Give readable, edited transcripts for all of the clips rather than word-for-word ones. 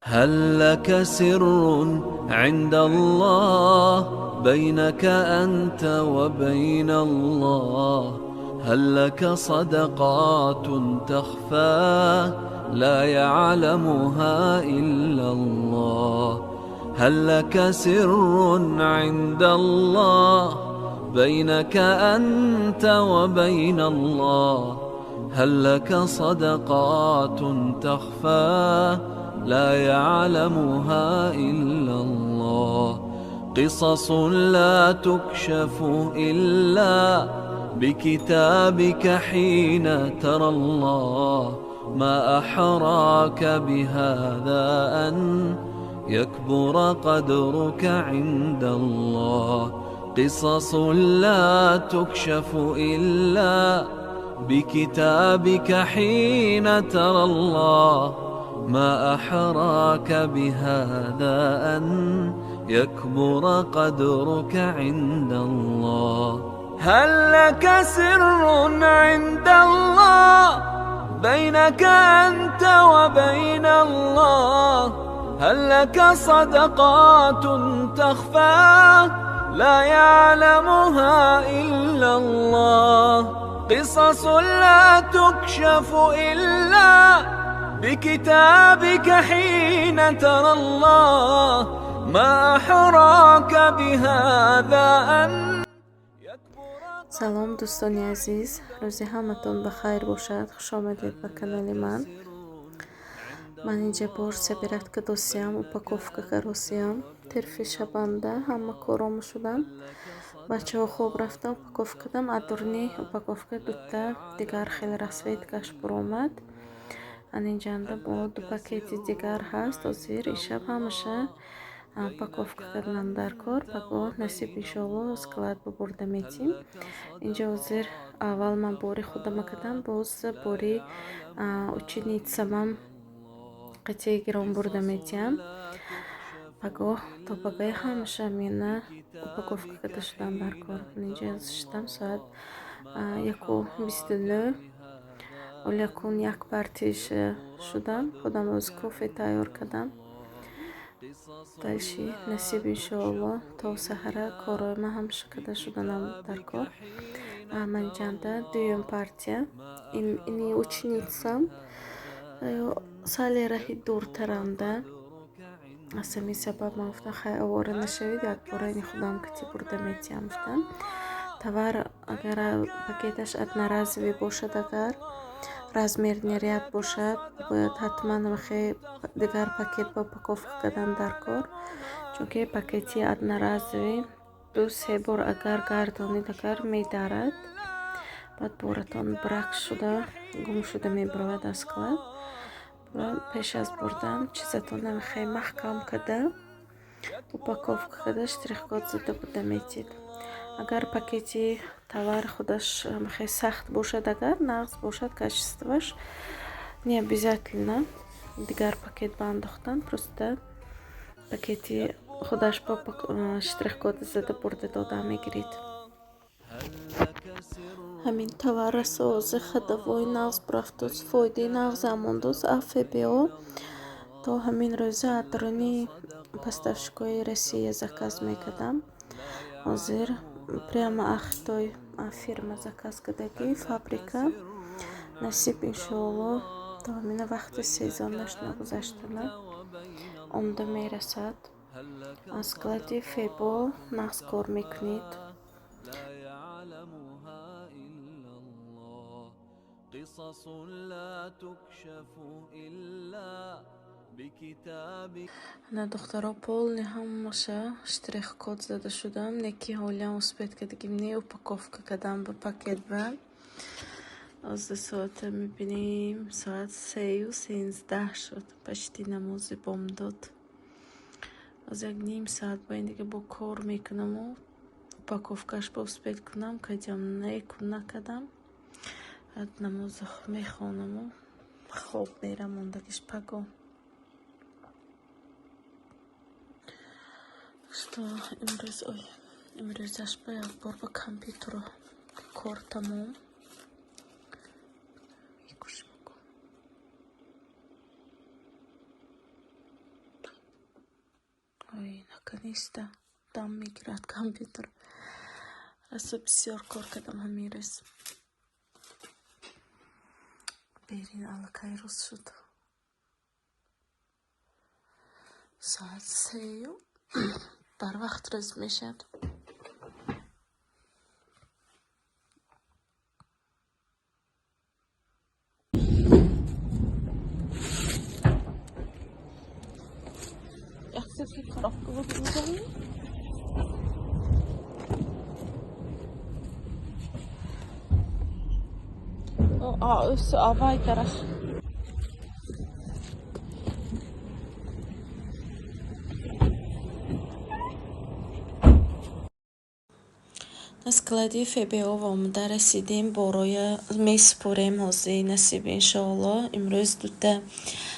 هل لك سر عند الله بينك أنت وبين الله؟ هل لك صدقات تخفى لا يعلمها إلا الله؟ هل لك سر عند الله بينك أنت وبين الله؟ هل لك صدقات تخفى لا يعلمها إلا الله؟ قصص لا تكشف إلا بكتابك حين ترى الله. ما أحراك بهذا أن يكبر قدرك عند الله. قصص لا تكشف إلا بكتابك حين ترى الله. ما أحراك بهذا أن يكبر قدرك عند الله. هل لك سر عند الله بينك أنت وبين الله؟ هل لك صدقات تخفى لا يعلمها إلا الله؟ قصص لا تكشف إلا بكتابك حين ترى الله. ما أحراك بهذا أن салом дӯстони азиз, рӯзи ҳаматон ба хайр бошад. хуш омадед ба канали ман. ман инҷа бор сабиратка досиям, упаковкака росиям. терфи шабанда ҳама корому шудам. бачаҳо хоб рафта упаковкадам. адурни упаковка дута дигар хеле расвед гашт буромад. ан инҷанда бо ду пакети дигар ҳаст. озир ишаб ҳамаша упаковка кардам дар кор. паго насиб иншоалло склад бурда метим. инҷа озир аввал ман бори худама кардам, боз бори ученицамам қатъи гиром бурда метиям. паго то пагаи ҳамаша мина упаковка карда шудам дар кор. инҷа шидам соат 1:29. олякун як партиш шудам. худам роз кофе тайёр кардам. дальши насиб иншоалло то саҳара корои ман ҳамаша карда шуданам дар кор. ман ҷанда дуюм партия. ини ученицам сали раҳи дуртаранда. аз ҳамин сабаб ман гуфтам хай овора нашавед, якбора ини худам кати бурда метиям гуфтам. тавар агар пакеташ одноразовӣ бошад, агар размерни ряд бошад, бояд ҳатман вахе дигар пакет ба упаковка кардан дар кор. чунки пакети одноразовӣ 2-3 бор агар гардонид, агар медарад, баъд боратон брак шуда гум шуда мебаровад аз склад. пеш аз бурдан чизатона мехай маҳкам карда упаковка карда штрих-код зада бурда метид. агар пакети товар худаш мехай сахт бошад, агар нағз бошад качестваш, не обязательно дигар пакет ба андохтан, просто пакети худаш ба штрих-код зада бурда дода мегирид. ҳамин товар расози хадавои нағз бурафтоз, фоидаи нағз амондоз афбо. то ҳамин рӯза адрони поставщикои Россия заказ мекардам. ҳозир прямо ахтой фирма заказ кардаги фабрика. насиб иншоалло то ҳамина вақти сезонаш нагузаштана омда мерасад. аз склади фебо нағз кор мекунед. قصص لا تكشف إلا بكتابك. на духтаро полни ҳамаша штрих-код зада шудам. неки ҳолиам успед кардагим не упаковка кардам ба пакет бран. аз соата мебинем соат 3:13 шуд. пашти намози бомдод. аз як ним соат ба ин дига бо кор мекунаму упаковкаш ба успед кунам. кадям накардам. намоз мехонаму хоб мерам ондагиш паго. что имрӯз аш ба як бор ба компютеро кор тамом. Ой, наконец-то там играет компьютер. Раз бисёр кор кардам ҳамин рӯз. Берин аллакай рӯз шуд. Соат 3 барвақт рӯз мешад. Яхсески коробка выгрузили. Өсі авай тараш. На склади ФБО омада расидем, бороя меспурем ҳозир насиб иншоалло. Имрӯз дута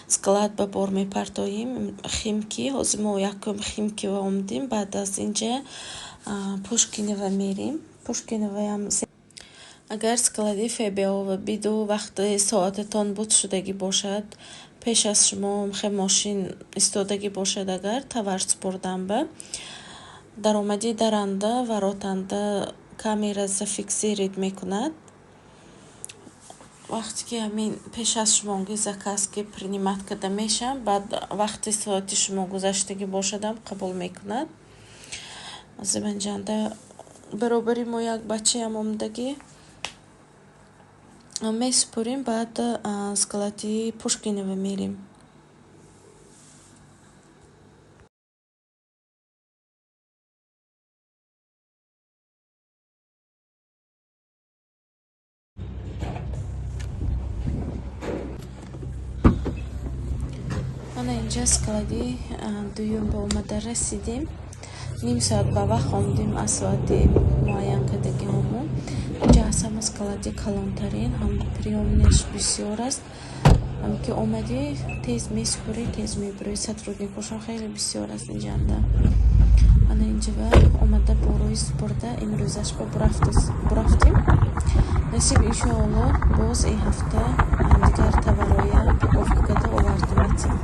склад ба бор мепартоим. Химки ҳозир мо якум химки ва омадем. Баъд аз инҷа Пушкинева мерим. Пушкиневаям агар склади ФБО ва биду вақти соататон буд шудагӣ бошад, пеш аз шумо мехе мошин истодагӣ бошад, агар товар супурдан ба даромади даранда ва ротанда камера зафиксирид мекунад. Вақте ки ҳамин пеш аз шумо заказ ки принимат карда мешавад, баъд вақти соати шумо гузаштагӣ бошадам қабул мекунад. Азиманҷанда баробари мо як бачаам омадагӣ месупурим, баъд склади Пушкинева мерим. Мана инҷа склади дуюм ба омада расидем. Ним соат ба вақт омадем аз соати муайян кардагиҳомон. Инҷа ҳастам склади калонтарин, ҳам приёмнаш бисёр аст. ҳам ки омадӣ тез месупурӣ, тез мебурӣ. Сотрудникошон хеле бисёр аст инҷанда. Мана инҷа ва омада борои супурда имрӯзашба бурафтем. Насиб иншоалло боз ин ҳафта дигар товароя упаковка карда овардем.